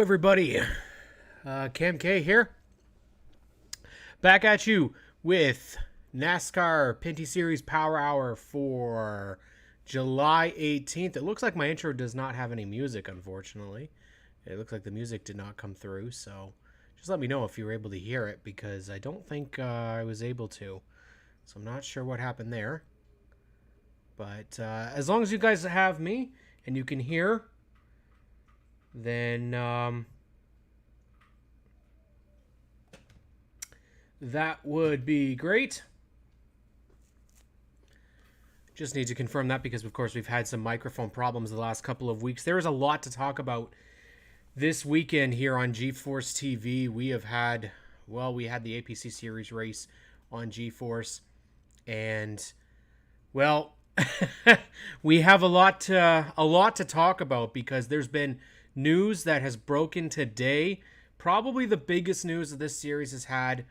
everybody. Cam K here. Back at you with NASCAR Pinty Series Power Hour for July 18th. It looks like my intro does not have any music, unfortunately. It looks like the music did not come through, so just let me know if you were able to hear it, because I don't think I was able to. So I'm not sure what happened there. But as long as you guys have me and you can hear, then that would be great. Just need to confirm that because, of course, we've had some microphone problems the last couple of weeks. There is a lot to talk about this weekend here on GeForce TV. We had the APC Series race on GeForce, and well, we have a lot to talk about because there's been news that has broken today. Probably the biggest news that this series has had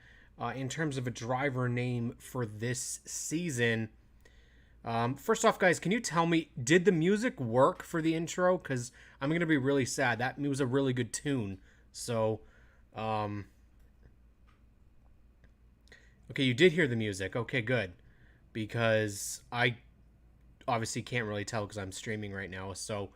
in terms of a driver name for this season. First off, guys, can you tell me, did the music work for the intro? Because I'm going to be really sad. That was a really good tune. So, okay, you did hear the music. Okay, good. Because I obviously can't really tell because I'm streaming right now. So,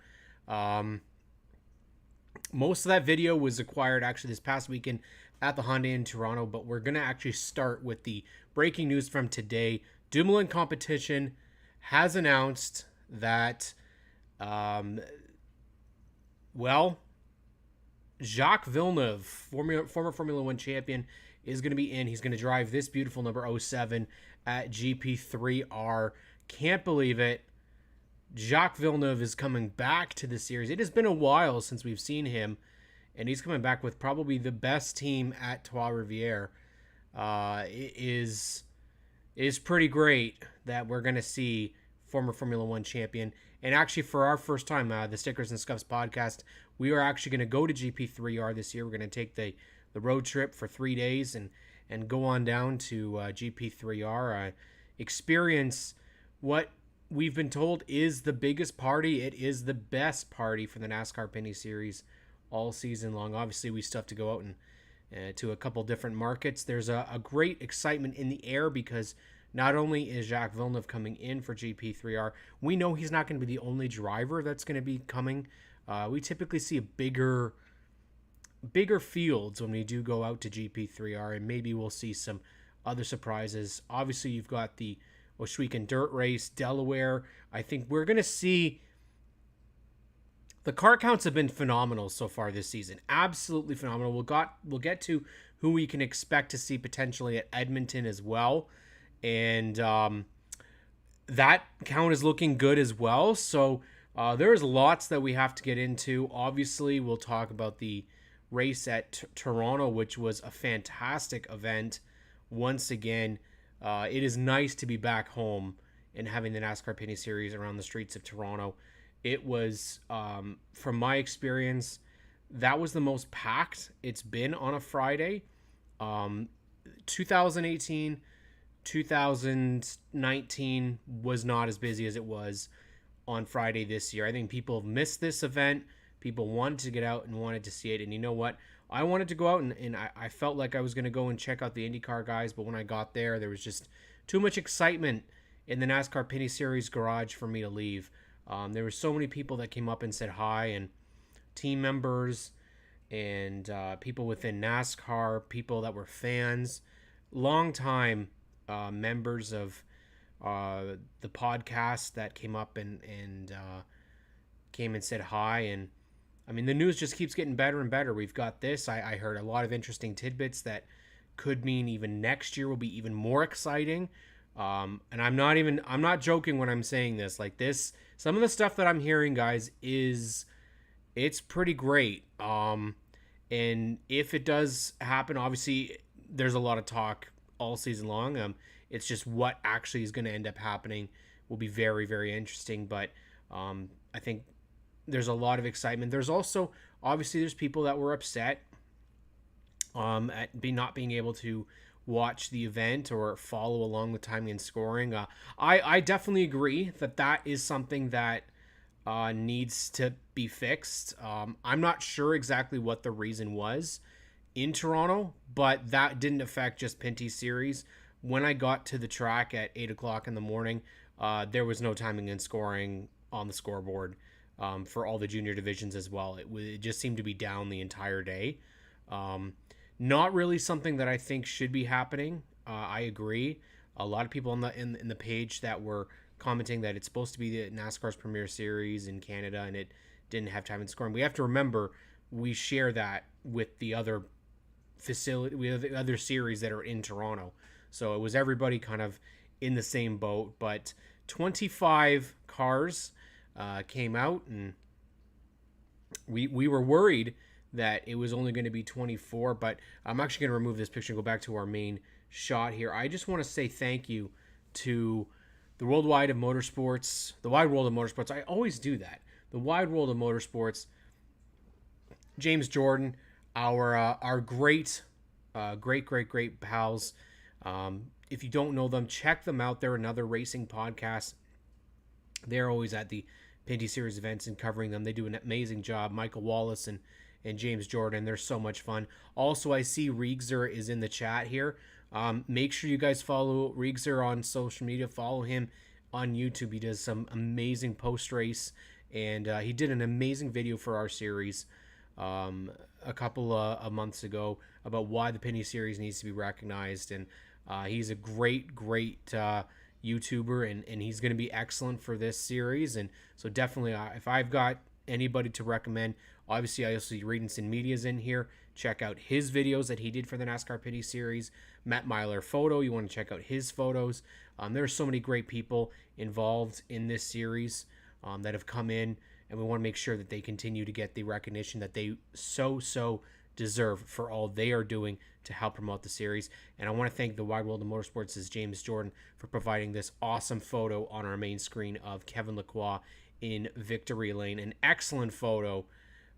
most of that video was acquired actually this past weekend at the Hyundai in Toronto, but we're going to actually start with the breaking news from today. Dumoulin Competition has announced that, Jacques Villeneuve, former Formula One champion, is going to be in. He's going to drive this beautiful number 07 at GP3R. Can't believe it. Jacques Villeneuve is coming back to the series. It has been a while since we've seen him, and he's coming back with probably the best team at Trois Rivières. It is pretty great that we're going to see former Formula One champion. And actually, for our first time, the Stickers and Scuffs podcast, we are actually going to go to GP3R this year. We're going to take the road trip for 3 days and go on down to GP3R, experience what we've been told is the biggest party. It is the best party for the NASCAR Pinty Series all season long. Obviously, we still have to go out and to a couple different markets. There's a great excitement in the air because not only is Jacques Villeneuve coming in for GP3R, we know he's not going to be the only driver that's going to be coming. We typically see a bigger fields when we do go out to GP3R, and maybe we'll see some other surprises. Obviously, you've got the Oshweekend Dirt Race, Delaware. I think we're going to see... The car counts have been phenomenal so far this season. Absolutely phenomenal. We'll get to who we can expect to see potentially at Edmonton as well. And that count is looking good as well. So there's lots that we have to get into. Obviously, we'll talk about the race at Toronto, which was a fantastic event. Once again, it is nice to be back home and having the NASCAR Pinty Series around the streets of Toronto. It was, from my experience, that was the most packed it's been on a Friday. 2018, 2019 was not as busy as it was on Friday this year. I think people have missed this event. People wanted to get out and wanted to see it. And you know what? I wanted to go out and I felt like I was going to go and check out the IndyCar guys. But when I got there, there was just too much excitement in the NASCAR Pinty Series garage for me to leave. There were so many people that came up and said hi, and team members and people within NASCAR, people that were fans, longtime members of the podcast that came up and came and said hi. And I mean, the news just keeps getting better and better. We've got this. I heard a lot of interesting tidbits that could mean even next year will be even more exciting. And I'm not joking when I'm saying this. Like this, some of the stuff that I'm hearing, guys, it's pretty great. And if it does happen, obviously there's a lot of talk all season long. It's just what actually is going to end up happening will be very, very interesting. But I think there's a lot of excitement. There's also, obviously, there's people that were upset at not being able to watch the event or follow along with timing and scoring. I definitely agree that is something that needs to be fixed. I'm not sure exactly what the reason was in Toronto, but that didn't affect just Pinty's series. When I got to the track at 8 o'clock in the morning, there was no timing and scoring on the scoreboard for all the junior divisions as well. It just seemed to be down the entire day. Not really something that I think should be happening. I agree. A lot of people in the page that were commenting that it's supposed to be the NASCAR's premier series in Canada and it didn't have time and scoring. We have to remember we share that with the other facility, with the other series that are in Toronto. So it was everybody kind of in the same boat. But 25 cars came out, and we were worried that it was only going to be 24. But I'm actually going to remove this picture and go back to our main shot here. I just want to say thank you to the World Wide of Motorsports, the Wide World of Motorsports. I always do that. The Wide World of Motorsports. James Jordan, our great pals. If you don't know them, check them out. They're another racing podcast. They're always at the Pinty Series events and covering them. They do an amazing job. Michael Wallace and James Jordan, they're so much fun. Also, I see Riegser is in the chat here. Make sure you guys follow Riegser on social media. Follow him on YouTube. He does some amazing post-race, and he did an amazing video for our series a couple of months ago about why the Pinty Series needs to be recognized. And he's a great YouTuber, and he's going to be excellent for this series. And so definitely, if I've got anybody to recommend, obviously I also see Redenson Media's in here. Check out his videos that he did for the NASCAR Pinty Series. Matt Myler Photo, you want to check out his photos. There are so many great people involved in this series that have come in, and we want to make sure that they continue to get the recognition that they so deserve for all they are doing to help promote the series. And I want to thank the Wide World of Motorsports' James Jordan for providing this awesome photo on our main screen of Kevin Lacroix in Victory Lane. An excellent photo.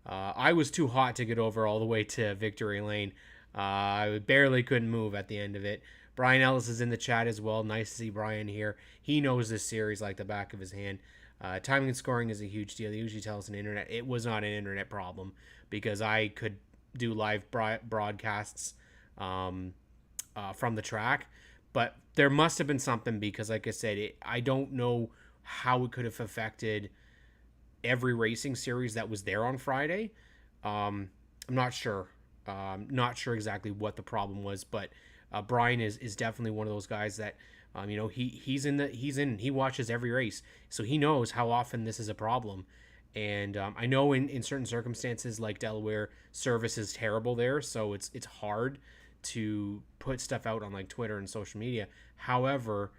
I was too hot to get over all the way to Victory Lane. I barely couldn't move at the end of it. Brian Ellis is in the chat as well. Nice to see Brian here. He knows this series like the back of his hand. Timing and scoring is a huge deal. They usually tell us an internet. It was not an internet problem because I could do live broadcasts from the track. But there must have been something because, like I said, I don't know how it could have affected every racing series that was there on Friday. I'm not sure. Not sure exactly what the problem was, but Brian is definitely one of those guys that he watches every race, so he knows how often this is a problem. And I know in certain circumstances like Delaware, service is terrible there, so it's hard to put stuff out on like Twitter and social media. However,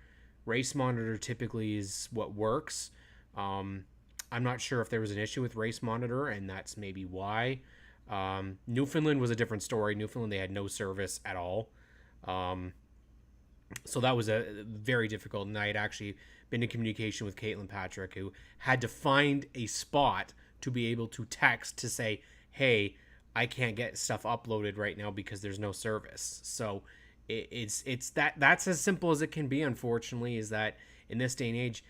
Race Monitor typically is what works. I'm not sure if there was an issue with Race Monitor, and that's maybe why. Newfoundland was a different story. Newfoundland, they had no service at all. So that was a very difficult, and I had actually been in communication with Caitlin Patrick, who had to find a spot to be able to text to say, hey, I can't get stuff uploaded right now because there's no service. So that's as simple as it can be, unfortunately, is that in this day and age,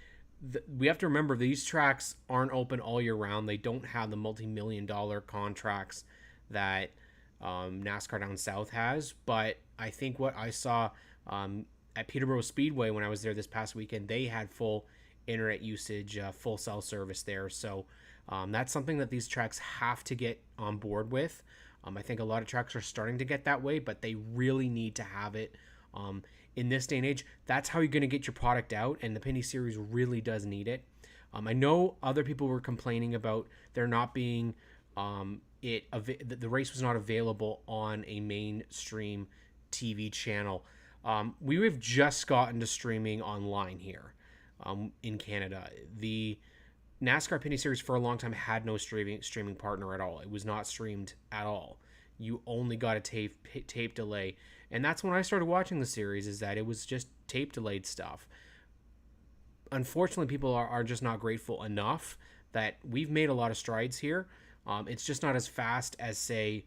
we have to remember these tracks aren't open all year round. They don't have the multi-million-dollar contracts that NASCAR down south has. But I think what I saw at Peterborough Speedway when I was there this past weekend, they had full internet usage, full cell service there. So that's something that these tracks have to get on board with. I think a lot of tracks are starting to get that way, but they really need to have it. In this day and age, that's how you're going to get your product out, and the Pinty Series really does need it. I know other people were complaining about there not being the race was not available on a mainstream TV channel. We have just gotten to streaming online here in Canada. The NASCAR Pinty Series for a long time had no streaming partner at all. It was not streamed at all. You only got a tape delay. And that's when I started watching the series, is that it was just tape delayed stuff. Unfortunately, people are just not grateful enough that we've made a lot of strides here. It's just not as fast as, say,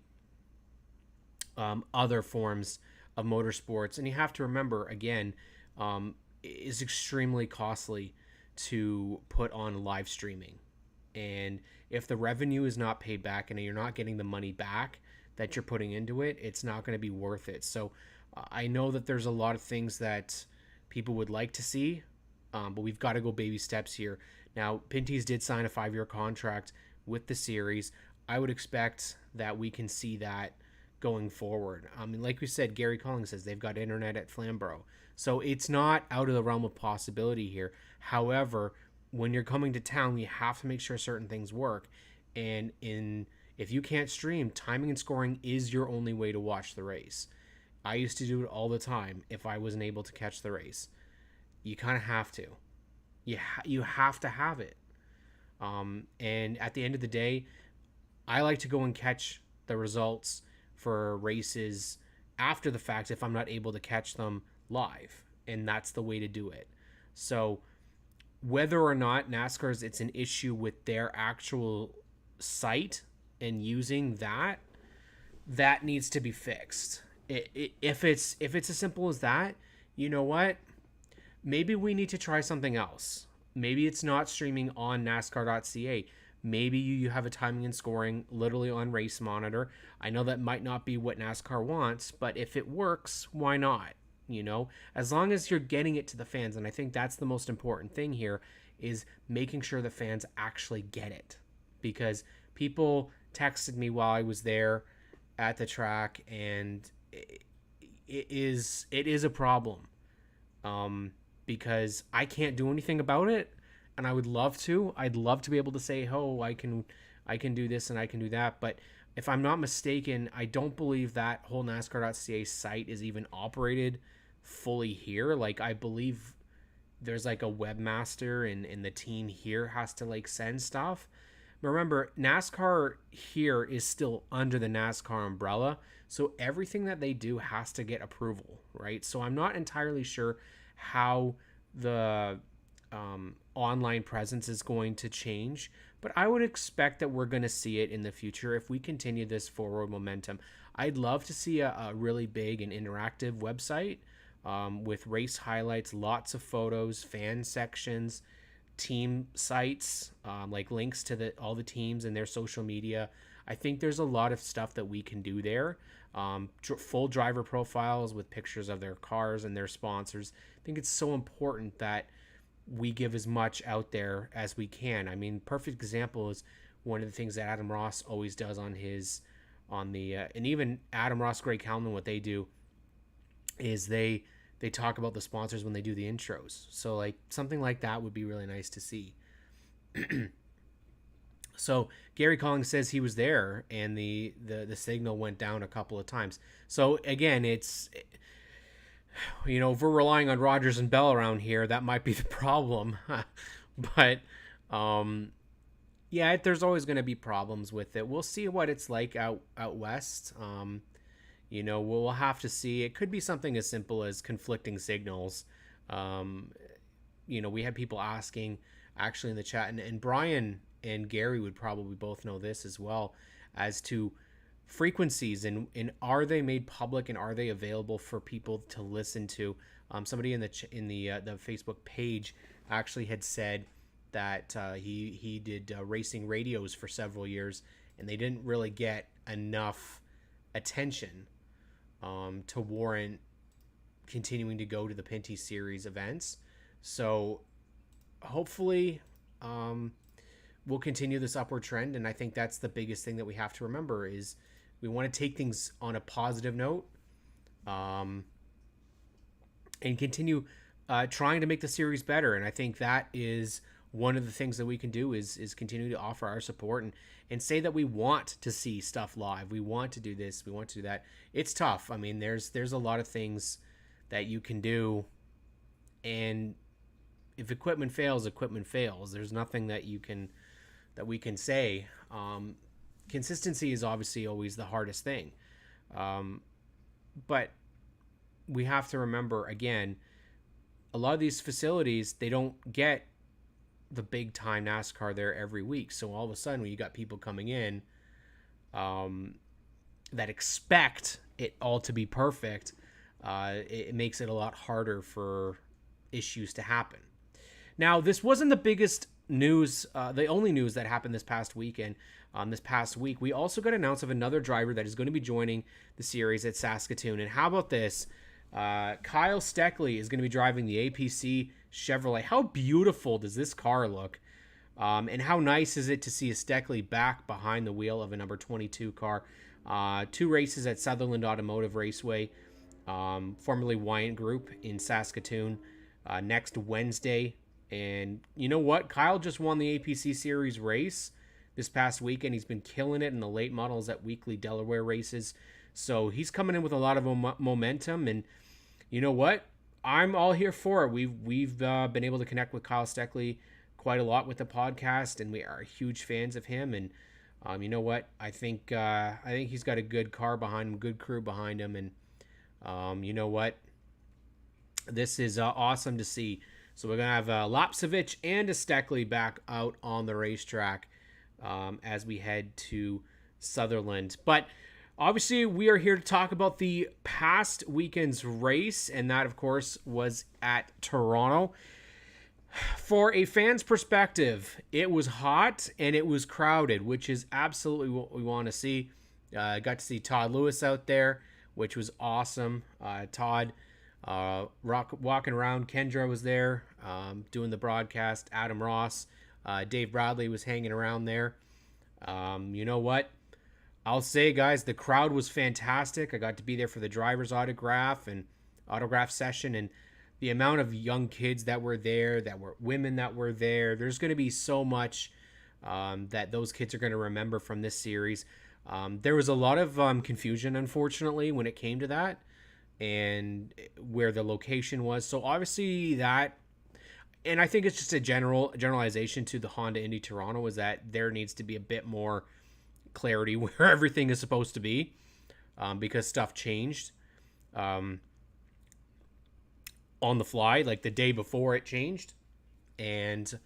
other forms of motorsports. And you have to remember, again, it's extremely costly to put on live streaming. And if the revenue is not paid back and you're not getting the money back that you're putting into it, it's not going to be worth it. So I know that there's a lot of things that people would like to see, but we've got to go baby steps here. Now, Pinty's did sign a 5-year contract with the series. I would expect that we can see that going forward. I mean, like we said, Gary Collins says they've got internet at Flamborough. So it's not out of the realm of possibility here. However, when you're coming to town, you have to make sure certain things work. And if you can't stream, timing and scoring is your only way to watch the race. I used to do it all the time if I wasn't able to catch the race. You kind of have to. You have to have it. And at the end of the day, I like to go and catch the results for races after the fact if I'm not able to catch them live. And that's the way to do it. So whether or not NASCAR's it's an issue with their actual site and using that needs to be fixed. If it's as simple as that, you know what? Maybe we need to try something else. Maybe it's not streaming on NASCAR.ca. Maybe you have a timing and scoring literally on Race Monitor. I know that might not be what NASCAR wants, but if it works, why not? You know, as long as you're getting it to the fans, and I think that's the most important thing here, is making sure the fans actually get it. Because people texted me while I was there at the track, and it is a problem. Because I can't do anything about it, and I would love to. I'd love to be able to say, "Oh, I can do this and I can do that." But if I'm not mistaken, I don't believe that whole NASCAR.ca site is even operated fully here. Like, I believe there's like a webmaster and the team here has to like send stuff. But remember, NASCAR here is still under the NASCAR umbrella, so everything that they do has to get approval, right? So I'm not entirely sure how the online presence is going to change, but I would expect that we're going to see it in the future if we continue this forward momentum. I'd love to see a really big and interactive website with race highlights, lots of photos, fan sections, team sites, like links to all the teams and their social media. I think there's a lot of stuff that we can do there. Full driver profiles with pictures of their cars and their sponsors. I think it's so important that we give as much out there as we can. I mean, perfect example is one of the things that Adam Ross always does on and even Adam Ross, Greg Kalman, what they do is they talk about the sponsors when they do the intros. So like something like that would be really nice to see. So Gary Collins says he was there and the signal went down a couple of times. So again, it's, you know, if we're relying on Rogers and Bell around here, that might be the problem. But yeah, there's always going to be problems with it. We'll see what it's like out west. You know, we'll have to see. It could be something as simple as conflicting signals. You know, we had people asking actually in the chat, and Brian and Gary would probably both know this as well, as to frequencies and are they made public and are they available for people to listen to. Somebody in the Facebook page actually had said that he did racing radios for several years and they didn't really get enough attention to warrant continuing to go to the Pinty Series events. So hopefully we'll continue this upward trend, and I think that's the biggest thing that we have to remember is we want to take things on a positive note and continue trying to make the series better. And I think that is one of the things that we can do is continue to offer our support and say that we want to see stuff live. We want to do this. We want to do that. It's tough. I mean, there's a lot of things that you can do, and if equipment fails, equipment fails. There's nothing that we can say. Consistency is obviously always the hardest thing. But we have to remember, again, a lot of these facilities, they don't get the big time NASCAR there every week. So all of a sudden, when you got people coming in that expect it all to be perfect, it makes it a lot harder for issues to happen. Now, this wasn't the biggest news, the only news that happened this past weekend. This past week, we also got announced of another driver that is going to be joining the series at Saskatoon. And how about this? Kyle Steckley is going to be driving the APC Chevrolet. How beautiful does this car look? And how nice is it to see a Steckley back behind the wheel of a number 22 car? 2 races at Sutherland Automotive Raceway, formerly Wyant Group in Saskatoon, next Wednesday. And you know what? Kyle just won the APC Series race this past weekend. He's been killing it in the late models at weekly Delaware races. So he's coming in with a lot of momentum. And you know what? I'm all here for it. We've been able to connect with Kyle Steckley quite a lot with the podcast, and we are huge fans of him. And you know what? I think he's got a good car behind him, good crew behind him, and you know what? This is awesome to see. So we're gonna have Lapsevich and a Steckley back out on the racetrack as we head to Sutherland. But obviously, we are here to talk about the past weekend's race, and that, of course, was at Toronto. For a fan's perspective, it was hot and it was crowded, which is absolutely what we want to see. Got to see Todd Lewis out there, which was awesome. Todd walking around. Kendra was there doing the broadcast. Adam Ross, Dave Bradley was hanging around there. You know what? I'll say, guys, the crowd was fantastic. I got to be there for the driver's autograph session, and the amount of young kids that were there, that were women that were there. There's going to be so much that those kids are going to remember from this series. There was a lot of confusion, unfortunately, when it came to that and where the location was. So obviously that, and I think it's just a generalization to the Honda Indy Toronto, is that there needs to be a bit more clarity where everything is supposed to be, because stuff changed on the fly, like the day before it changed. And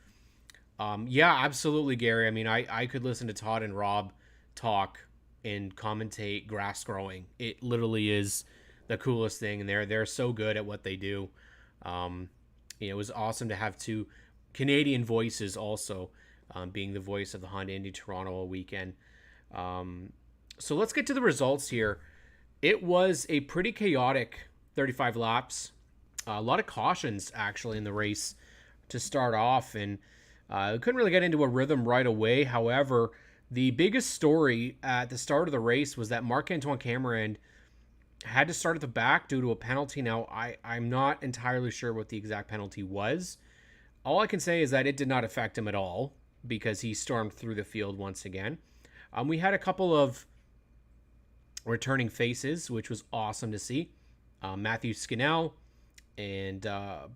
yeah, absolutely, Gary. I mean, I could listen to Todd and Rob talk and commentate grass growing. It literally is the coolest thing, and they're so good at what they do. It was awesome to have 2 Canadian voices also being the voice of the Honda Indy Toronto all weekend. So let's get to the results here. It was a pretty chaotic 35 laps. A lot of cautions actually in the race to start off, and we couldn't really get into a rhythm right away. However, the biggest story at the start of the race was that Marc-Antoine Camirand had to start at the back due to a penalty. Now, I'm not entirely sure what the exact penalty was. All I can say is that it did not affect him at all, because he stormed through the field once again. We had a couple of returning faces, which was awesome to see. Matthew Scannell and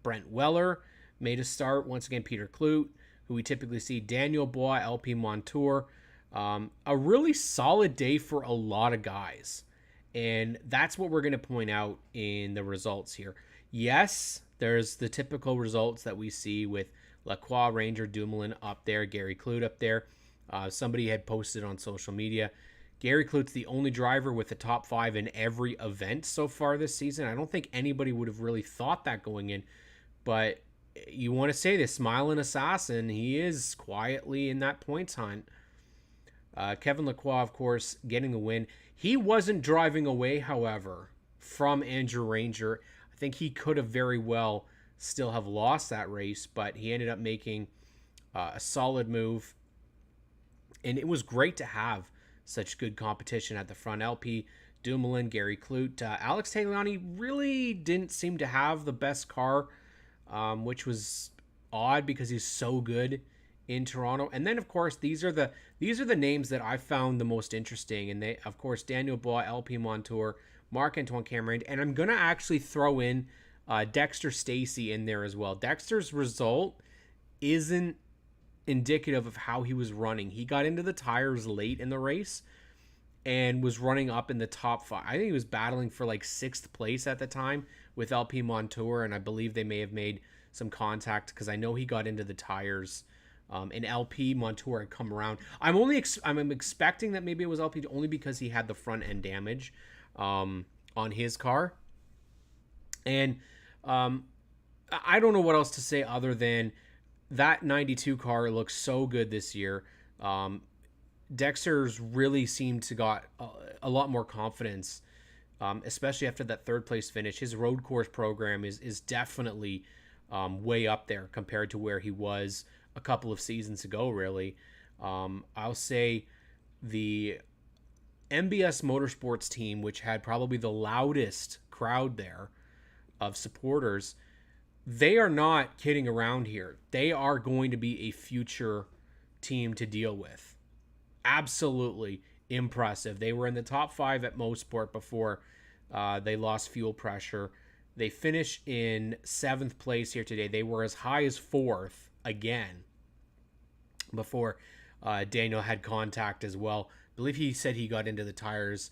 Brent Weller made a start. Once again, Peter Kloot, who we typically see. Daniel Bois, LP Montour. A really solid day for a lot of guys. And that's what we're going to point out in the results here. Yes, there's the typical results that we see with Lacroix, Ranger, Dumoulin up there, Gary Kloot up there. Somebody had posted on social media, Gary Kloot's the only driver with the top 5 in every event so far this season. I don't think anybody would have really thought that going in, but you want to say this, smiling assassin, he is quietly in that points hunt. Kevin Lacroix, of course, getting the win. He wasn't driving away, however, from Andrew Ranger. I think he could have very well still have lost that race, but he ended up making a solid move. And it was great to have such good competition at the front. LP, Dumoulin, Gary Kloot. Alex Tagliani really didn't seem to have the best car, which was odd because he's so good in Toronto. And then, of course, these are the names that I found the most interesting. And they, of course, Daniel Bois, LP Montour, Marc-Antoine Camirand. And I'm going to actually throw in Dexter Stacey in there as well. Dexter's result isn't indicative of how he was running. He got into the tires late in the race and was running up in the top 5. I think he was battling for like 6th place at the time with LP Montour, and I believe they may have made some contact because I know he got into the tires. And LP Montour had come around. I'm expecting that maybe it was LP only because he had the front end damage on his car. And I don't know what else to say other than that 92 car looks so good this year. Dexter's really seemed to got a lot more confidence, especially after that third place finish. His road course program is definitely way up there compared to where he was a couple of seasons ago, really. I'll say the MBS Motorsports team, which had probably the loudest crowd there of supporters, they are not kidding around here. They are going to be a future team to deal with. Absolutely impressive. They were in the top 5 at Mosport before they lost fuel pressure. They finished in 7th place here today. They were as high as 4th again before Daniel had contact as well. I believe he said he got into the tires.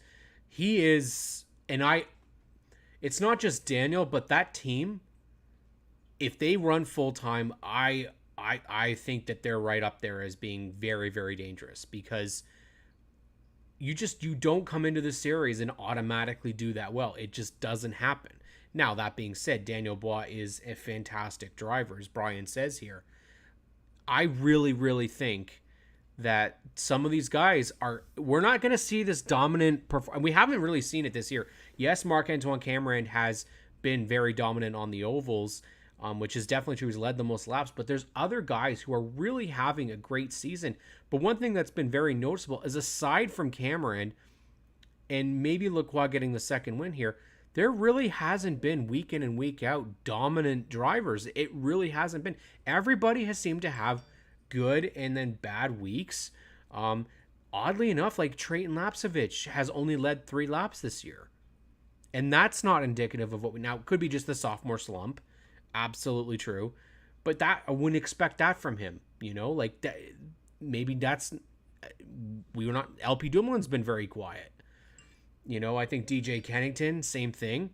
He is, it's not just Daniel, but that team, if they run full time, I think that they're right up there as being very, very dangerous, because you don't come into the series and automatically do that well. It just doesn't happen. Now, that being said, Daniel Bois is a fantastic driver, as Brian says here. I really, really think that some of these guys we're not going to see this dominant we haven't really seen it this year. Yes, Marc-Antoine Cameron has been very dominant on the ovals, which is definitely true. He's led the most laps, but there's other guys who are really having a great season. But one thing that's been very noticeable is, aside from Cameron and maybe Lacroix getting the second win here, there really hasn't been week in and week out dominant drivers. It really hasn't been. Everybody has seemed to have good and then bad weeks. Oddly enough, like Trayton Lapsevich has only led 3 laps this year. And that's not indicative of what now could be just the sophomore slump. Absolutely true. But that, I wouldn't expect that from him, like that. Maybe that's, we were not, LP Dumoulin's been very quiet. I think DJ Kennington, same thing.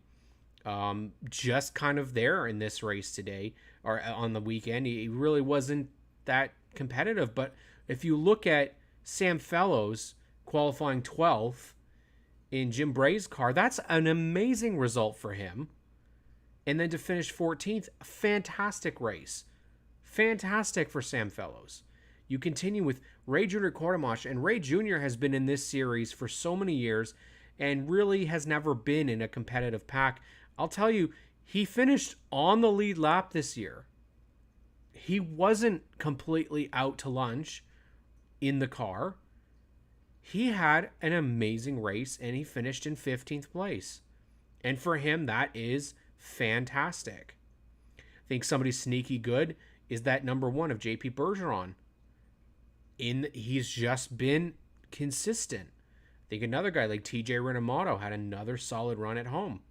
Just kind of there in this race today, or on the weekend. He really wasn't that competitive. But if you look at Sam Fellows qualifying 12th in Jim Bray's car, that's an amazing result for him. And then to finish 14th, fantastic race. Fantastic for Sam Fellows. You continue with Ray Jr. Quartermash, and Ray Jr. has been in this series for so many years and really has never been in a competitive pack. I'll tell you, he finished on the lead lap this year. He wasn't completely out to lunch in the car. He had an amazing race, and he finished in 15th place. And for him, that is fantastic. I think somebody sneaky good is that number 1 of JP Bergeron. He's just been consistent. I think another guy like TJ Renamoto had another solid run at home.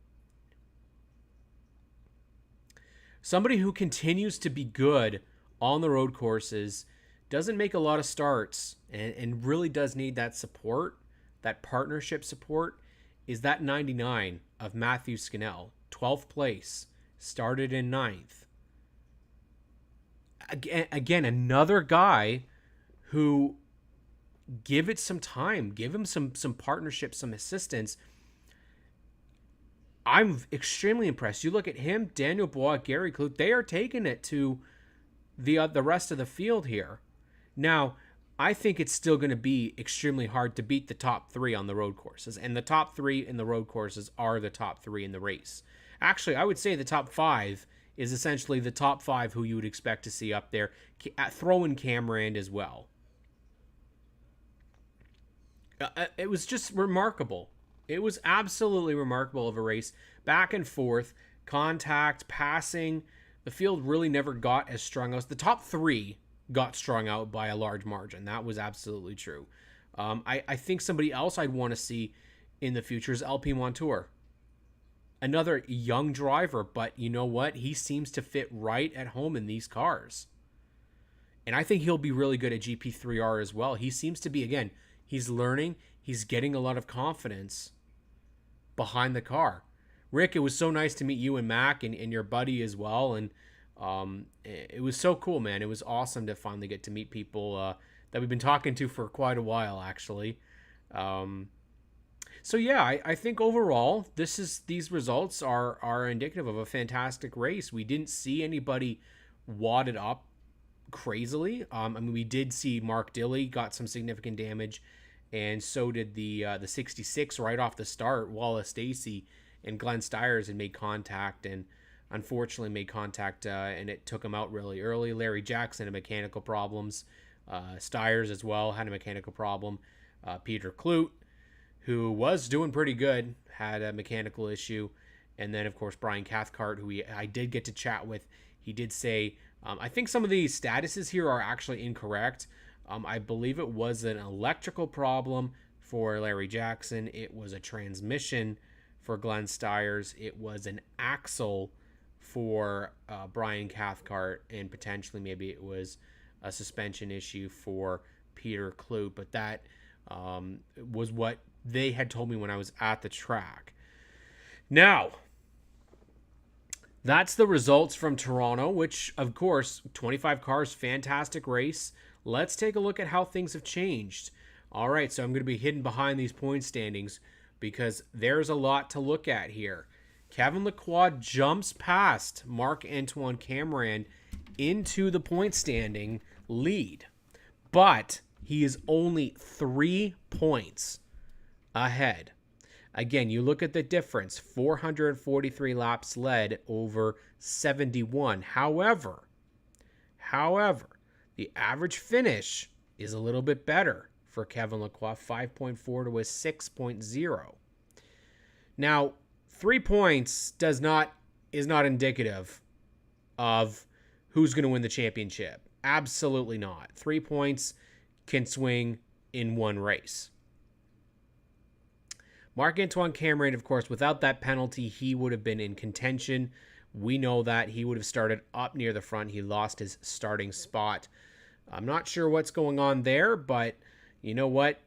Somebody who continues to be good on the road courses, doesn't make a lot of starts, and really does need that support, that partnership support, is that 99 of Matthew Scannell. 12th place, started in 9th. Again, another guy who, give it some time, give him some partnership, some assistance. I'm extremely impressed. You look at him, Daniel Bois, Gary Clute, they are taking it to the rest of the field here. Now, I think it's still going to be extremely hard to beat the top 3 on the road courses, and the top 3 in the road courses are the top 3 in the race. Actually, I would say the top 5 is essentially the top 5 who you would expect to see up there. Throw in Cameron as well. It was just remarkable. It was absolutely remarkable of a race. Back and forth, contact, passing. The field really never got as strung out. The top 3 got strung out by a large margin. That was absolutely true. I think somebody else I'd want to see in the future is LP Montour. Another young driver, but you know what? He seems to fit right at home in these cars. And I think he'll be really good at GP3R as well. He seems to be, again, he's learning. He's getting a lot of confidence behind the car. Rick, it was so nice to meet you and Mac and your buddy as well. And it was so cool, man. It was awesome to finally get to meet people that we've been talking to for quite a while, actually. So yeah, I think overall, these results are indicative of a fantastic race. We didn't see anybody wadded up crazily. We did see Mark Dilley got some significant damage, and so did the 66 right off the start. Wallace Stacy and Glenn Stiers had made contact, and unfortunately made contact, and it took him out really early. Larry Jackson had mechanical problems. Stiers as well had a mechanical problem. Peter Kloot, who was doing pretty good, had a mechanical issue. And then, of course, Brian Cathcart, who I did get to chat with. He did say, I think some of the statuses here are actually incorrect. I believe it was an electrical problem for Larry Jackson. It was a transmission for Glenn Stiers. It was an axle for Brian Cathcart. And potentially maybe it was a suspension issue for Peter Kloot. But that was what they had told me when I was at the track. Now, that's the results from Toronto, which, of course, 25 cars, fantastic race. Let's take a look at how things have changed. All right, so I'm going to be hidden behind these point standings because there's a lot to look at here. Kevin Lacroix jumps past Marc-Antoine Camirand into the point standing lead, but he is only 3 points ahead. Again, you look at the difference, 443 laps led over 71. However, the average finish is a little bit better for Kevin Lacroix, 5.4 to a 6.0. Now, 3 points is not indicative of who's going to win the championship. Absolutely not. 3 points can swing in one race. Marc-Antoine Camirand, of course, without that penalty, he would have been in contention. We know that he would have started up near the front. He lost his starting spot. I'm not sure what's going on there, but you know what?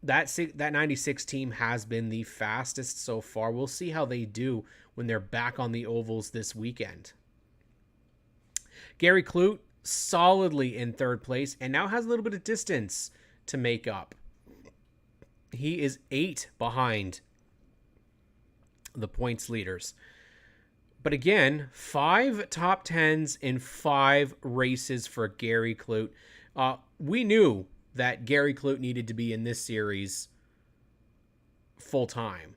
That 96 team has been the fastest so far. We'll see how they do when they're back on the ovals this weekend. Gary Kloot solidly in third place and now has a little bit of distance to make up. He is 8 behind the points leaders. But again, 5 top 10s in 5 races for Gary Kloot. We knew that Gary Kloot needed to be in this series full time,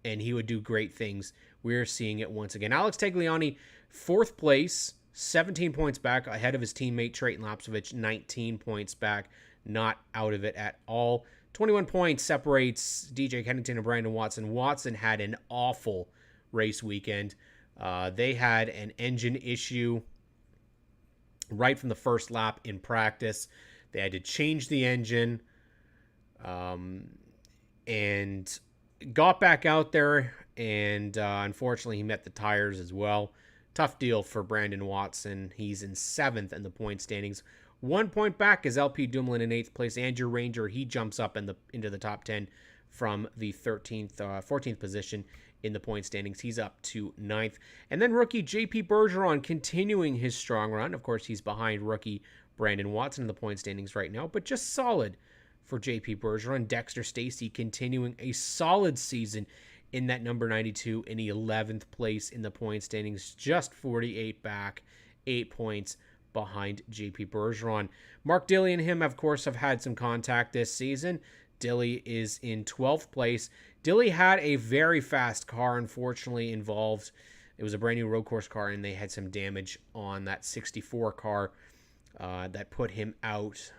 and he would do great things. We're seeing it once again. Alex Tagliani, 4th place, 17 points back ahead of his teammate Trayton Lapsovich, 19 points back, not out of it at all. 21 points separates DJ Kennington and Brandon Watson. Watson had an awful race weekend. They had an engine issue right from the first lap in practice. They had to change the engine and got back out there, and unfortunately he met the tires as well. Tough deal for Brandon Watson. He's in 7th in the point standings. 1 point back is LP Dumoulin in 8th place. Andrew Ranger, he jumps up into the top 10 from the 14th position in the point standings. He's up to 9th. And then rookie JP Bergeron continuing his strong run. Of course, he's behind rookie Brandon Watson in the point standings right now, but just solid for JP Bergeron. Dexter Stacey continuing a solid season in that number 92 in the 11th place in the point standings, just 48 back, 8 points behind JP Bergeron. Mark Dilley and him, of course, have had some contact this season. Dilley is in 12th place. Dilley had a very fast car, unfortunately, involved. It was a brand new road course car, and they had some damage on that 64 car that put him out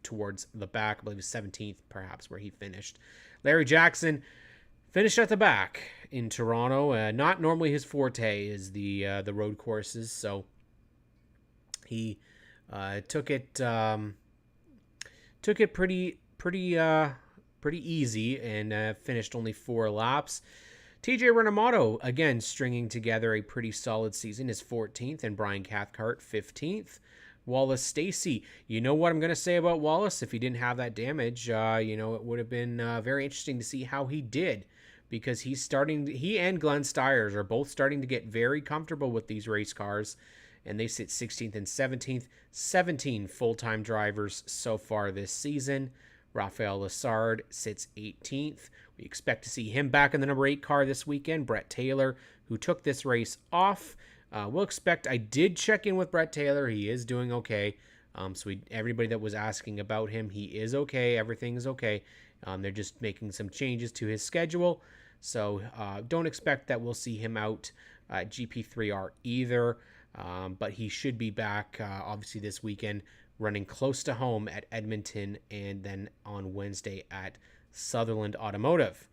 towards the back. I believe it was 17th, perhaps, where he finished. Larry Jackson finished at the back in Toronto. Not normally his forte is the road courses, so he took it pretty easy and finished only 4 laps. TJ Renamato, again, stringing together a pretty solid season, is 14th, and Brian Cathcart, 15th. Wallace Stacy, you know what I'm going to say about Wallace? If he didn't have that damage, it would have been very interesting to see how he did, because he and Glenn Stiers are both starting to get very comfortable with these race cars, and they sit 16th and 17th. 17 full-time drivers so far this season. Rafael Lessard sits 18th. We expect to see him back in the number 8 car this weekend. Brett Taylor, who took this race off, We'll expect. I did check in with Brett Taylor. He is doing okay. Everybody that was asking about him, he is okay. Everything is okay. They're just making some changes to his schedule. So don't expect that we'll see him out at GP3R either. But he should be back, obviously, this weekend, running close to home at Edmonton and then on Wednesday at Sutherland Automotive.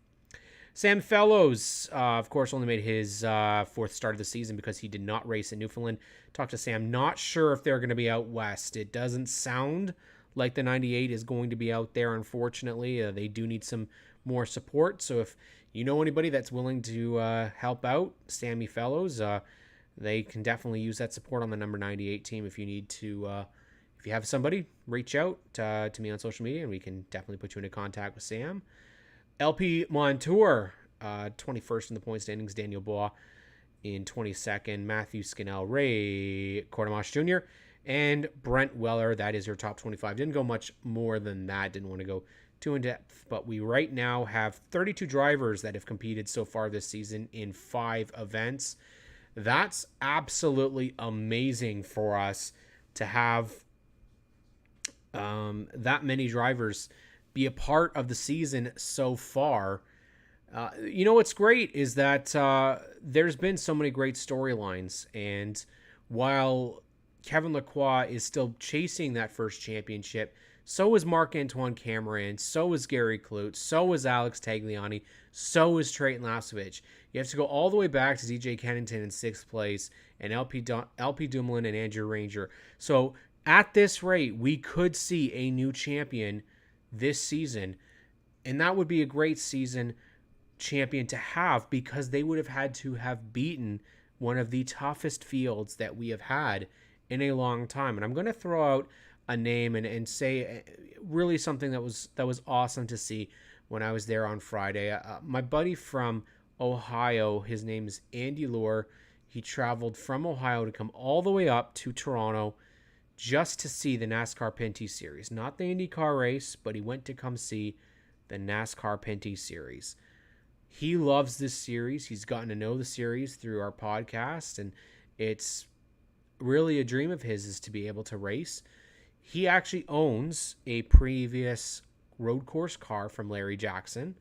Sam Fellows, of course, only made his fourth start of the season because he did not race in Newfoundland. Talked to Sam. Not sure if they're going to be out west. It doesn't sound like the 98 is going to be out there, unfortunately. They do need some more support. So if you know anybody that's willing to help out Sammy Fellows, they can definitely use that support on the number 98 team. If you need to, if you have somebody, reach out to me on social media, and we can definitely put you into contact with Sam. LP Montour, 21st in the point standings. Daniel Bois in 22nd. Matthew Scannell, Ray Cordemosh Jr., and Brent Weller. That is your top 25. Didn't go much more than that. Didn't want to go too in depth, but we right now have 32 drivers that have competed so far this season in 5 events. That's absolutely amazing for us to have that many drivers be a part of the season so far. What's great is that there's been so many great storylines, and while Kevin Lacroix is still chasing that first championship, so is Marc-Antoine Cameron, so is Gary Clute, so is Alex Tagliani, so is Trayton Lasovich. You have to go all the way back to DJ Kennington in 6th place and LP Dumoulin and Andrew Ranger. So at this rate, we could see a new champion this season, and that would be a great season champion to have, because they would have had to have beaten one of the toughest fields that we have had in a long time. And I'm going to throw out a name and say really something that was awesome to see when I was there on Friday. My buddy from Ohio, his name is Andy Lohr. He traveled from Ohio to come all the way up to Toronto just to see the NASCAR Pinty Series. Not the IndyCar race, but he went to come see the NASCAR Pinty Series. He loves this series. He's gotten to know the series through our podcast, and it's really a dream of his is to be able to race. He actually owns a previous road course car from Larry Jackson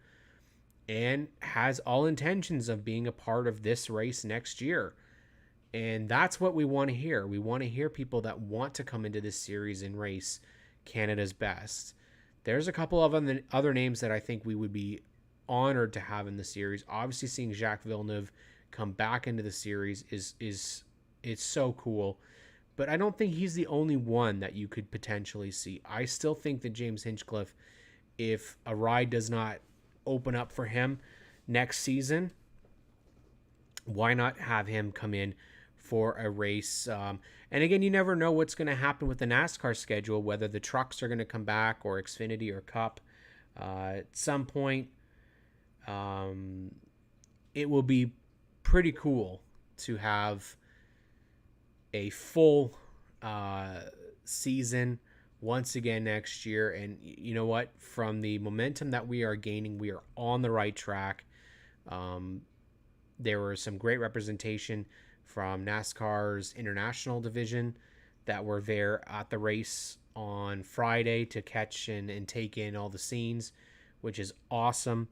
and has all intentions of being a part of this race next year. And that's what we want to hear. We want to hear people that want to come into this series and race Canada's best. There's a couple of other names that I think we would be honored to have in the series. Obviously, seeing Jacques Villeneuve come back into the series is so cool. But I don't think he's the only one that you could potentially see. I still think that James Hinchcliffe, if a ride does not open up for him next season, why not have him come in for a race? And again, you never know what's going to happen with the NASCAR schedule, whether the trucks are going to come back or Xfinity or Cup. At some point, it will be pretty cool to have a full season once again next year. And you know what? From the momentum that we are gaining, we are on the right track. There was some great representation from NASCAR's international division that were there at the race on Friday to catch and take in all the scenes, which is awesome.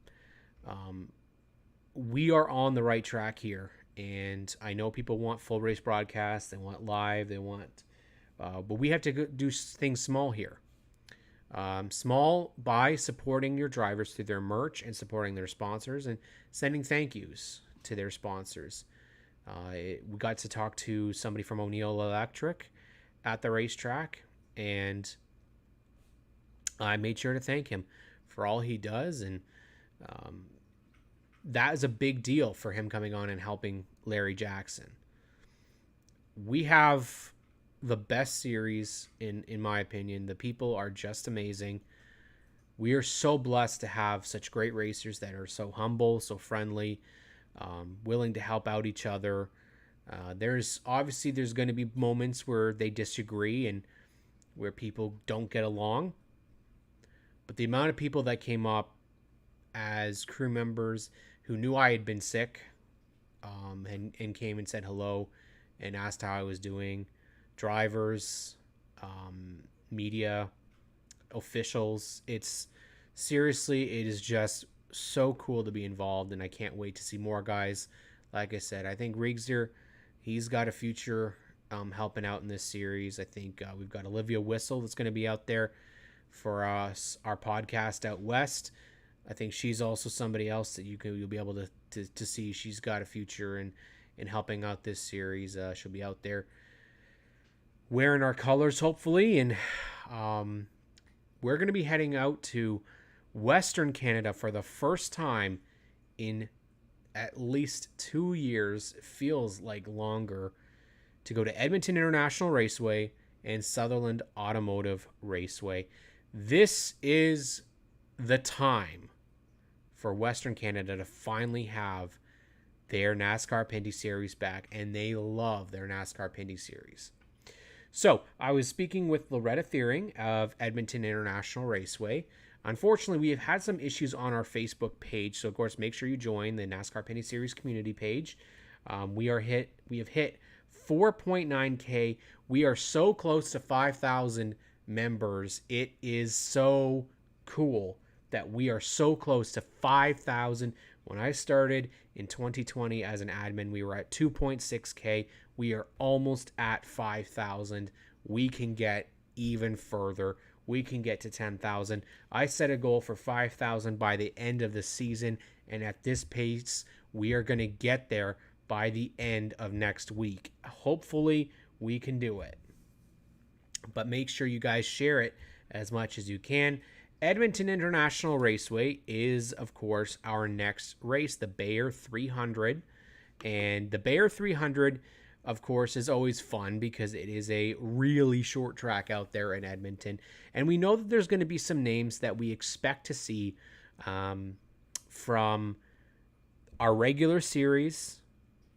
We are on the right track here, and I know people want full race broadcasts, they want live, they want, but we have to do things small here. Small by supporting your drivers through their merch and supporting their sponsors and sending thank yous to their sponsors. We got to talk to somebody from O'Neill Electric at the racetrack, and I made sure to thank him for all he does, and that is a big deal for him coming on and helping Larry Jackson. We have the best series in my opinion. The people are just amazing. We are so blessed to have such great racers that are so humble, so friendly, willing to help out each other. There's going to be moments where they disagree and where people don't get along. But the amount of people that came up as crew members who knew I had been sick and came and said hello and asked how I was doing. Drivers, media, officials. It's seriously, it is just so cool to be involved, and I can't wait to see more guys. Like I said, I think Riggsder, he's got a future helping out in this series. I think we've got Olivia Whistle that's going to be out there for us, our podcast out west. I think she's also somebody else that you'll be able to see. She's got a future in helping out this series. She'll be out there wearing our colors, hopefully, and we're going to be heading out to Western Canada for the first time in at least 2 years. It feels like longer, to go to Edmonton International Raceway and Sutherland Automotive Raceway. This is the time for Western Canada to finally have their NASCAR Pinty Series back, and they love their NASCAR Pinty Series. So I was speaking with Loretta Thiering of Edmonton International Raceway. Unfortunately, we have had some issues on our Facebook page, so of course make sure you join the NASCAR Pinty Series community page. We have hit 4.9K. We are so close to 5,000 members. It is so cool that we are so close to 5,000. When I started in 2020 as an admin, we were at 2.6K. We are almost at 5,000. We can get even further. We can get to 10,000. I set a goal for 5,000 by the end of the season, and at this pace, we are going to get there by the end of next week. Hopefully, we can do it. But make sure you guys share it as much as you can. Edmonton International Raceway is, of course, our next race, the Bayer 300. And the Bayer 300, of course, is always fun because it is a really short track out there in Edmonton. And we know that there's going to be some names that we expect to see from our regular series,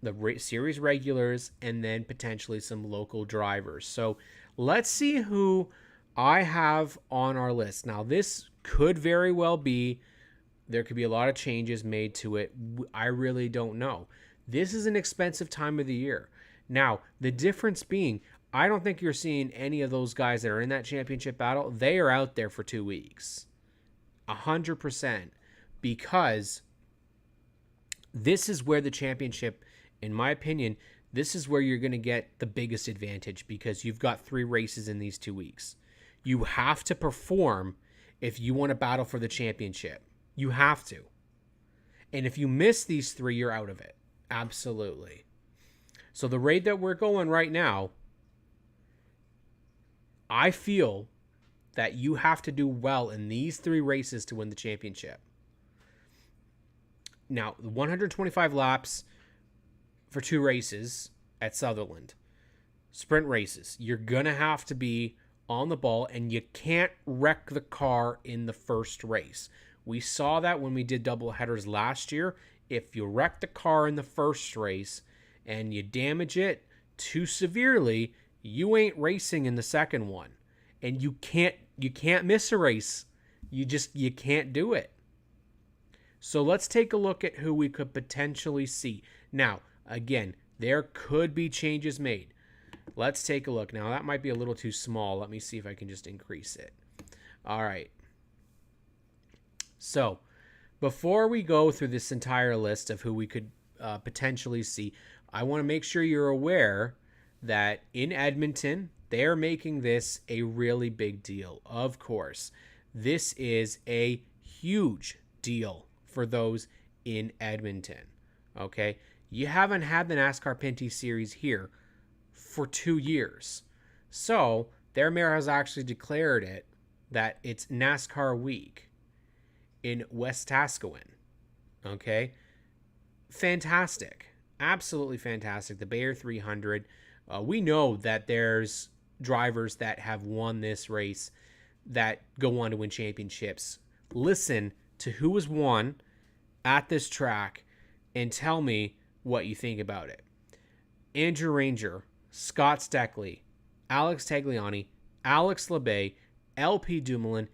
the series regulars, and then potentially some local drivers. So let's see who I have on our list. Now, this could very well be, there could be a lot of changes made to it. I really don't know. This is an expensive time of the year. Now, the difference being, I don't think you're seeing any of those guys that are in that championship battle. They are out there for 2 weeks. 100%. Because this is where the championship, in my opinion, this is where you're going to get the biggest advantage, because you've got 3 races in these 2 weeks. You have to perform if you want to battle for the championship. You have to. And if you miss these 3, you're out of it. Absolutely. So the rate that we're going right now, I feel that you have to do well in these 3 races to win the championship. Now, 125 laps for 2 races at Sutherland. Sprint races. You're going to have to be on the ball, and you can't wreck the car in the first race. We saw that when we did double headers last year. If you wreck the car in the first race and you damage it too severely, you ain't racing in the second one. And you can't miss a race. You can't do it. So let's take a look at who we could potentially see. Now, again, there could be changes made. Let's take a look. Now, that might be a little too small. Let me see if I can just increase it. All right. So, before we go through this entire list of who we could potentially see, I want to make sure you're aware that in Edmonton, they're making this a really big deal. Of course, this is a huge deal for those in Edmonton. Okay? You haven't had the NASCAR Pinty Series here for 2 years. So, their mayor has actually declared it that it's NASCAR week in Wetaskiwin. Okay? Fantastic. Absolutely fantastic. The Bayer 300. We know that there's drivers that have won this race that go on to win championships. Listen to who has won at this track and tell me what you think about it. Andrew Ranger, Scott Steckley, Alex Tagliani, Alex LeBay, LP Dumoulin,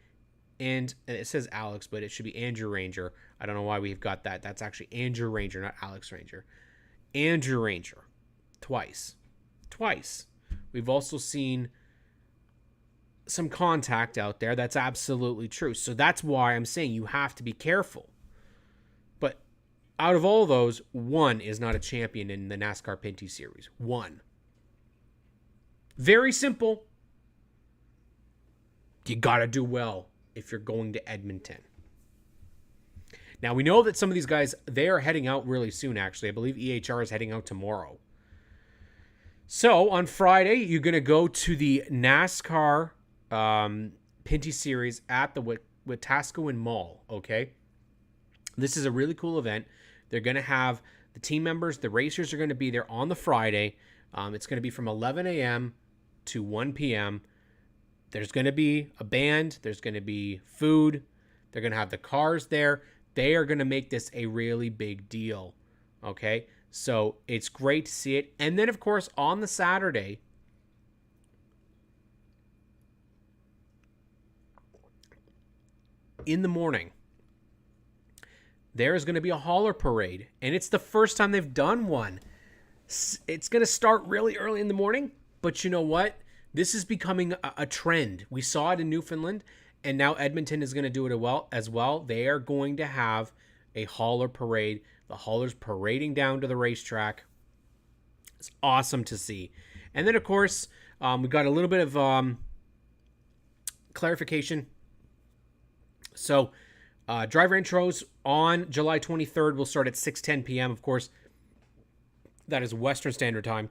and it says Alex, but it should be Andrew Ranger. I don't know why we've got that. That's actually Andrew Ranger, not Alex Ranger. Andrew Ranger, twice. twice. We've also seen some contact out there. That's absolutely true. So that's why I'm saying you have to be careful. But out of all those, one is not a champion in the NASCAR Pinty Series. One. Very simple. You got to do well if you're going to Edmonton. Now, we know that some of these guys, they are heading out really soon, actually. I believe EHR is heading out tomorrow. So, on Friday, you're going to go to the NASCAR Pinty Series at the Wetaskiwin Mall, okay? This is a really cool event. They're going to have the team members, the racers are going to be there on the Friday. It's going to be from 11 a.m. to 1 p.m. There's going to be a band. There's going to be food. They're going to have the cars there. They are going to make this a really big deal, okay? So it's great to see it. And then, of course, on the Saturday, in the morning, there is going to be a hauler parade. And it's the first time they've done one. It's going to start really early in the morning. But you know what? This is becoming a trend. We saw it in Newfoundland. And now Edmonton is going to do it as well. They are going to have a hauler parade. The haulers parading down to the racetrack. It's awesome to see. And then, of course, we got a little bit of clarification. So, driver intros on July 23rd will start at 6:10 p.m. Of course, that is Western Standard Time.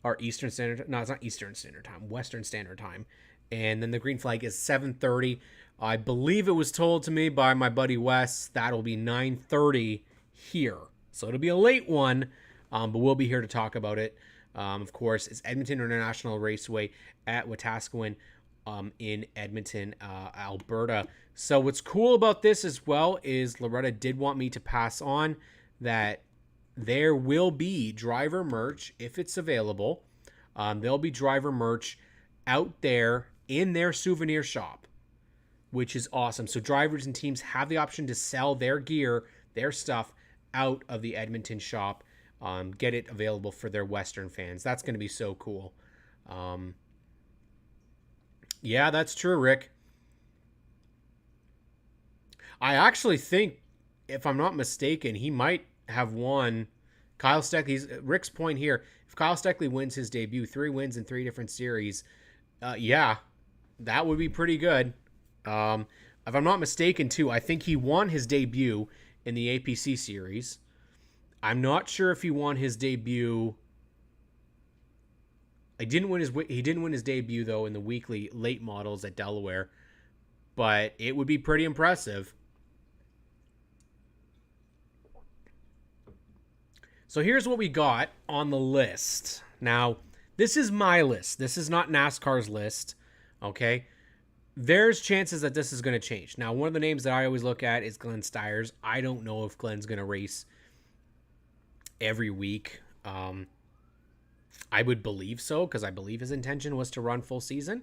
Or Eastern Standard. No, it's not Eastern Standard Time. Western Standard Time. And then the green flag is 7:30. I believe it was told to me by my buddy Wes that'll be 9:30 here. So it'll be a late one, but we'll be here to talk about it. Of course, it's Edmonton International Raceway at Wetaskiwin in Edmonton, Alberta. So what's cool about this as well is Loretta did want me to pass on that there will be driver merch if it's available. There'll be driver merch out there in their souvenir shop, which is awesome. So drivers and teams have the option to sell their gear, their stuff out of the Edmonton shop, get it available for their Western fans. That's going to be so cool. Yeah, that's true, Rick. I actually think, if I'm not mistaken, he might have won. Kyle Steckley's Rick's point here. If Kyle Steckley wins his debut, 3 wins in 3 different series, yeah, that would be pretty good. If I'm not mistaken, too, I think he won his debut in the APC series. I'm not sure if he won his debut. He didn't win his debut, though, in the weekly late models at Delaware. But it would be pretty impressive. So here's what we got on the list. Now, this is my list. This is not NASCAR's list, okay? There's chances that this is going to change. Now, one of the names that I always look at is Glenn Stiers. I don't know if Glenn's going to race every week. I would believe so, because I believe his intention was to run full season.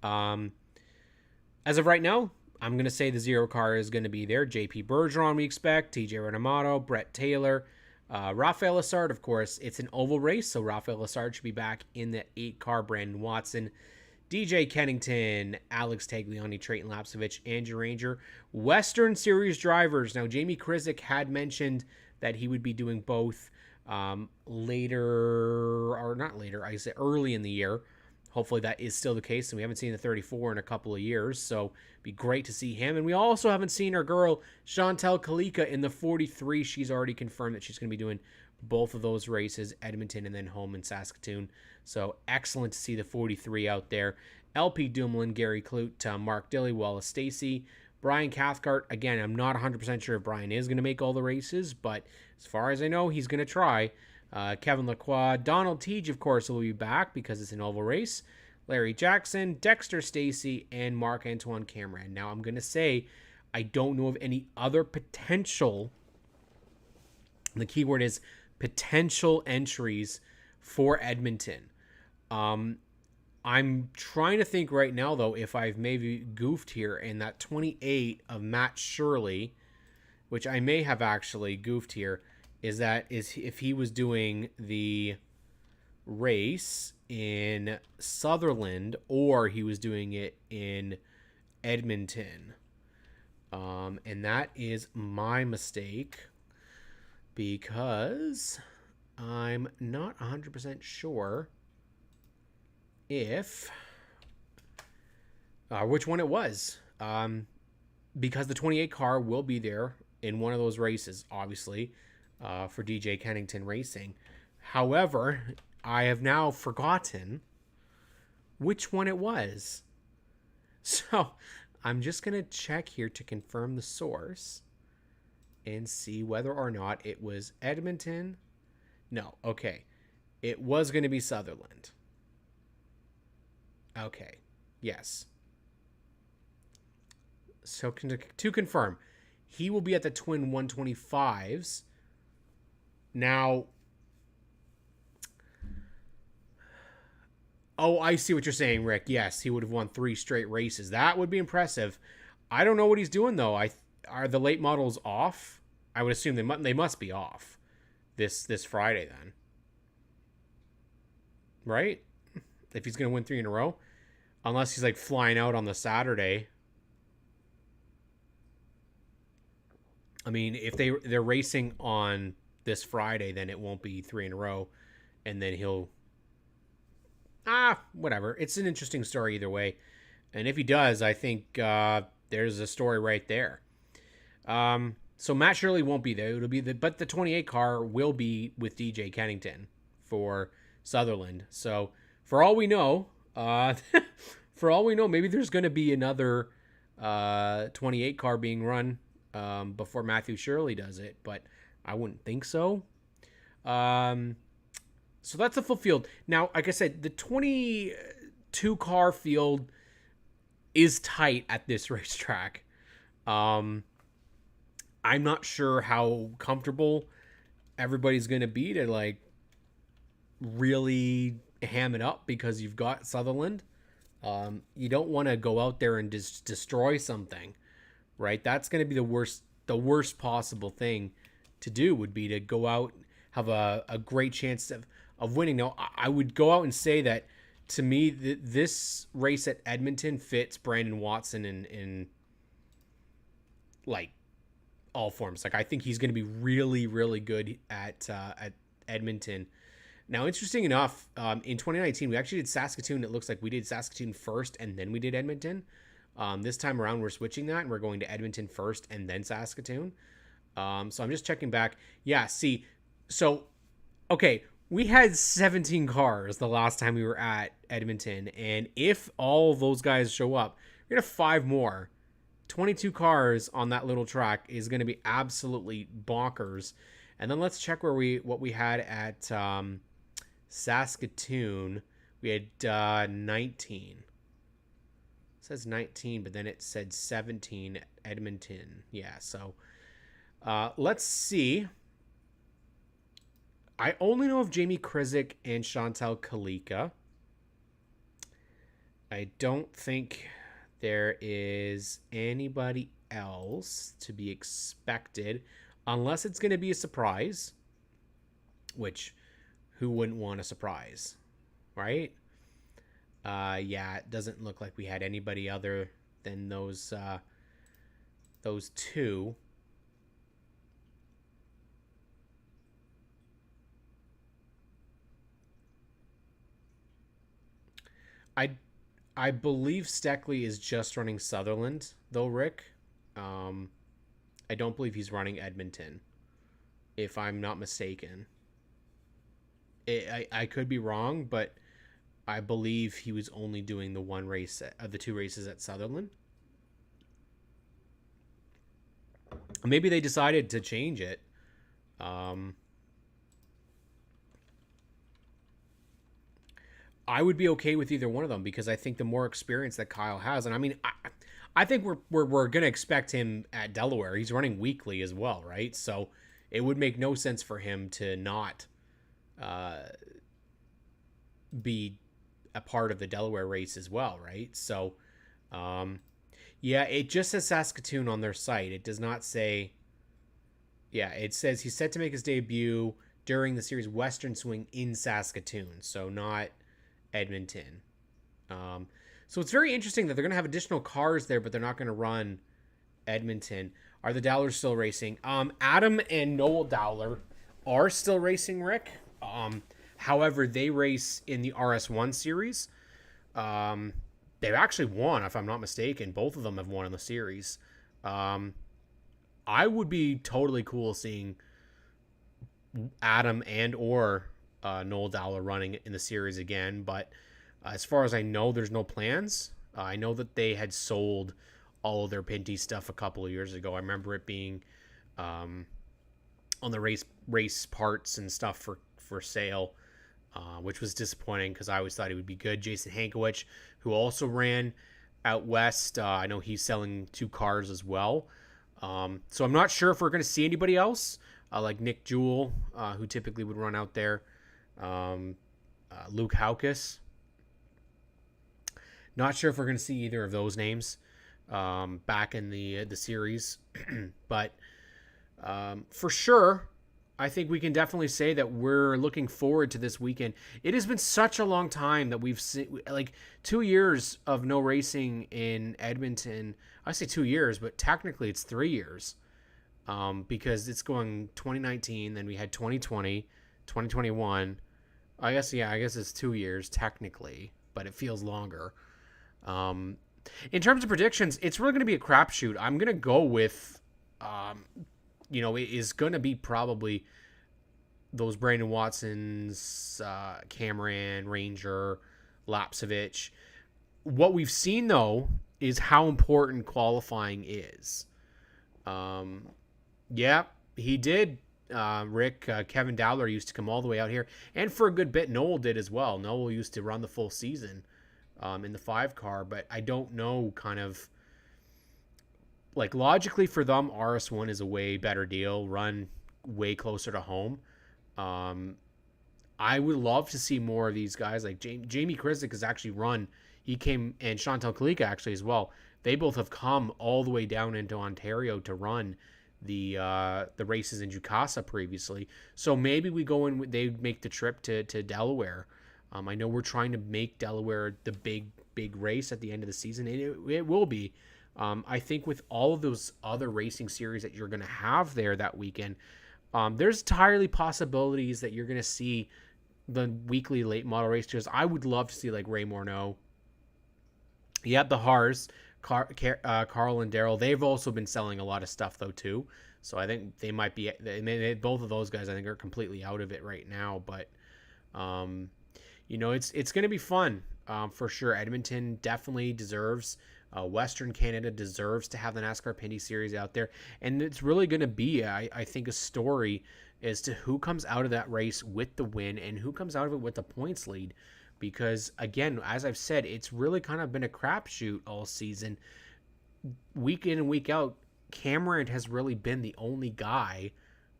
As of right now, I'm going to say the 0 car is going to be there. JP Bergeron, we expect. TJ Renamato, Brett Taylor. Rafael Lessard, of course, it's an oval race, so Rafael Lessard should be back in the 8 car. Brandon Watson, DJ Kennington, Alex Tagliani, Trayton Lapsevich, Andrew Ranger. Western Series drivers. Now, Jamie Krizik had mentioned that he would be doing both early in the year. Hopefully that is still the case, and we haven't seen the 34 in a couple of years, so it'd be great to see him. And we also haven't seen our girl, Chantel Kalika, in the 43. She's already confirmed that she's going to be doing both of those races, Edmonton and then home in Saskatoon. So excellent to see the 43 out there. LP Dumoulin, Gary Clute, Mark Dilley, Wallace Stacy, Brian Cathcart. Again, I'm not 100% sure if Brian is going to make all the races, but as far as I know, he's going to try. Kevin Lacroix, Donald Teege, of course, will be back because it's an oval race. Larry Jackson, Dexter Stacy, and Marc-Antoine Cameron. Now, I'm going to say I don't know of any other potential, the keyword is potential entries for Edmonton. I'm trying to think right now, though, if I've maybe goofed here, in that 28 of Matt Shirley, which I may have actually goofed here, is if he was doing the race in Sutherland or he was doing it in Edmonton. And that is my mistake because I'm not 100% sure if which one it was. Because the 28 car will be there in one of those races, obviously, for DJ Kennington Racing. However, I have now forgotten which one it was. So I'm just going to check here to confirm the source and see whether or not it was Edmonton. No, okay. It was going to be Sutherland. Okay, yes. So to confirm, he will be at the Twin 125s. Now, oh, I see what you're saying, Rick. Yes, he would have won 3 straight races. That would be impressive. I don't know what he's doing, though. Are the late models off? I would assume they must be off this Friday, then. Right? If he's going to win 3 in a row. Unless he's, like, flying out on the Saturday. I mean, if they're racing on this Friday, then it won't be 3 in a row. And then he'll... whatever. It's an interesting story either way. And if he does, I think there's a story right there. So Matt Shirley won't be there. It'll be but the 28 car will be with DJ Kennington for Sutherland. So for all we know, maybe there's going to be another 28 car being run before Matthew Shirley does it, but I wouldn't think so. So that's the full field. Now, like I said, the 22 car field is tight at this racetrack. I'm not sure how comfortable everybody's going to be to like really ham it up because you've got Sutherland. You don't want to go out there and just destroy something, right? That's going to be the worst possible thing to do would be to go out, have a great chance of winning. Now, I would go out and say that to me, this race at Edmonton fits Brandon Watson in like all forms. Like I think he's going to be really, really good at Edmonton. Now, interesting enough, in 2019, we actually did Saskatoon. It looks like we did Saskatoon first and then we did Edmonton. This time around, we're switching that and we're going to Edmonton first and then Saskatoon. So I'm just checking back. Yeah, see, so, okay, we had 17 cars the last time we were at Edmonton. And if all of those guys show up, we're going to have 5 more. 22 cars on that little track is going to be absolutely bonkers. And then let's check what we had at Saskatoon. We had 19. It says 19, but then it said 17 at Edmonton. Yeah, so let's see. I only know of Jamie Krizik and Chantal Kalika. I don't think there is anybody else to be expected unless it's going to be a surprise, which who wouldn't want a surprise, right? Yeah, it doesn't look like we had anybody other than those 2. I believe Steckley is just running Sutherland, though, Rick. I don't believe he's running Edmonton, if I'm not mistaken. I could be wrong, but I believe he was only doing the one race of the 2 races at Sutherland. Maybe they decided to change it. I would be okay with either one of them because I think the more experience that Kyle has, and I mean, I think we're gonna expect him at Delaware. He's running weekly as well, right? So it would make no sense for him to not be a part of the Delaware race as well, right? So, yeah, it just says Saskatoon on their site. It does not say. Yeah, it says he's set to make his debut during the series Western Swing in Saskatoon, so not Edmonton. So it's very interesting that they're going to have additional cars there, but they're not going to run Edmonton. Are the Dowlers still racing? Adam and Noel Dowler are still racing, Rick. However, they race in the RS1 series. They've actually won, if I'm not mistaken. Both of them have won in the series. I would be totally cool seeing Adam and or Noel Dowler running in the series again, but as far as I know, there's no plans. I know that they had sold all of their Pinty stuff a couple of years ago. I remember it being on the race parts and stuff for sale, which was disappointing because I always thought he would be good. Jason Hankiewicz, who also ran out west, I know he's selling 2 cars as well. So I'm not sure if we're going to see anybody else like Nick Jewell, who typically would run out there. Luke Haukus. Not sure if we're going to see either of those names back in the series. But for sure, I think we can definitely say that we're looking forward to this weekend. It has been such a long time that we've seen, like 2 years of no racing in Edmonton. I say 2 years, but technically it's 3 years because it's going 2019, then we had 2020, 2021. I guess it's 2 years technically, but it feels longer. In terms of predictions, it's really going to be a crapshoot. I'm going to go with, it is going to be probably those Brandon Watsons, Cameron, Ranger, Lapsevich. What we've seen, though, is how important qualifying is. Yeah, he did. Rick, Kevin Dowler used to come all the way out here. And for a good bit, Noel did as well. Noel used to run the full season in the 5 car, but I don't know kind of like logically for them, RS1 is a way better deal, run way closer to home. I would love to see more of these guys like Jamie Krizik has actually run. He came, and Chantal Kalika actually as well. They both have come all the way down into Ontario to run the races in Jukasa previously. So maybe we go in, they make the trip to Delaware. I know we're trying to make Delaware the big race at the end of the season, and it will be. I think with all of those other racing series that you're going to have there that weekend, there's entirely possibilities that you're going to see the weekly late model races. I would love to see like Ray Morneau. You have the Haars, Carl and Daryl. They've also been selling a lot of stuff though too. So I think they might be. Both of those guys I think are completely out of it right now. But it's going to be fun for sure. Edmonton definitely deserves. Western Canada deserves to have the NASCAR Pinty Series out there, and it's really going to be, I think, a story as to who comes out of that race with the win and who comes out of it with the points lead. Because again, as I've said, it's really kind of been a crapshoot all season. Week in and week out, Cameron has really been the only guy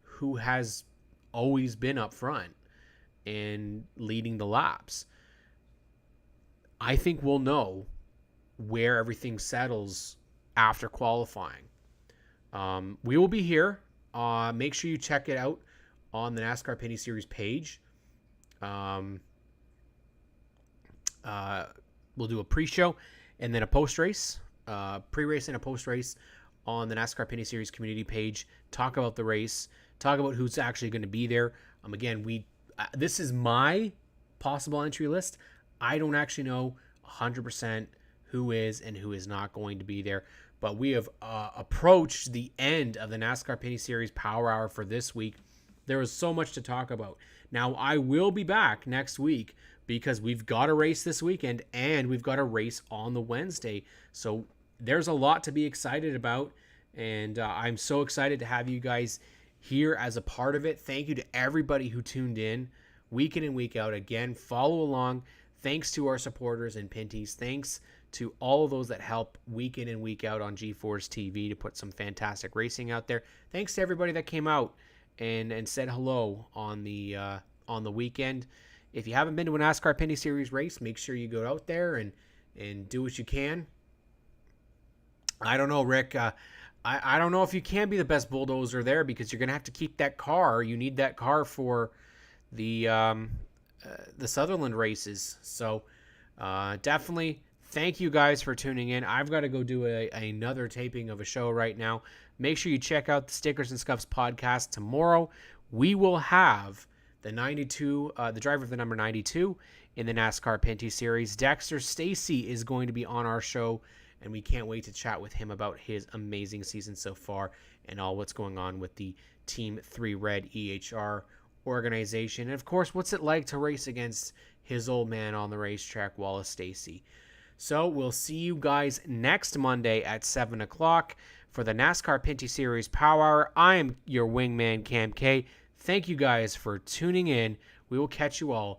who has always been up front and leading the laps. I think we'll know where everything settles after qualifying. We will be here. Make sure you check it out on the NASCAR Pinty Series page. We'll do a pre-show and then a post-race, pre-race and a post-race on the NASCAR Pinty Series community page. Talk about the race. Talk about who's actually going to be there. Again, this is my possible entry list. I don't actually know 100% who is and who is not going to be there. But we have approached the end of the NASCAR Pinty Series Power Hour for this week. There was so much to talk about. Now, I will be back next week because we've got a race this weekend and we've got a race on the Wednesday. So there's a lot to be excited about. And I'm so excited to have you guys here as a part of it. Thank you to everybody who tuned in week and week out. Again, follow along. Thanks to our supporters in Pinty's. Thanks to all of those that help week in and week out on G4's TV to put some fantastic racing out there. Thanks to everybody that came out and said hello on the weekend. If you haven't been to a NASCAR Pinty Series race, make sure you go out there and do what you can. I don't know, Rick. I don't know if you can be the best bulldozer there because you're going to have to keep that car. You need that car for the Sutherland races. So definitely thank you guys for tuning in. I've got to go do another taping of a show right now. Make sure you check out the Stickers and Scuffs podcast tomorrow. We will have the 92, the driver of the number 92 in the NASCAR Pinty series. Dexter Stacy is going to be on our show, and we can't wait to chat with him about his amazing season so far and all what's going on with the Team 3 Red EHR organization. And of course, what's it like to race against his old man on the racetrack, Wallace Stacy. So we'll see you guys next Monday at 7 o'clock for the NASCAR Pinty Series Power Hour. I am your wingman, Cam K. Thank you guys for tuning in. We will catch you all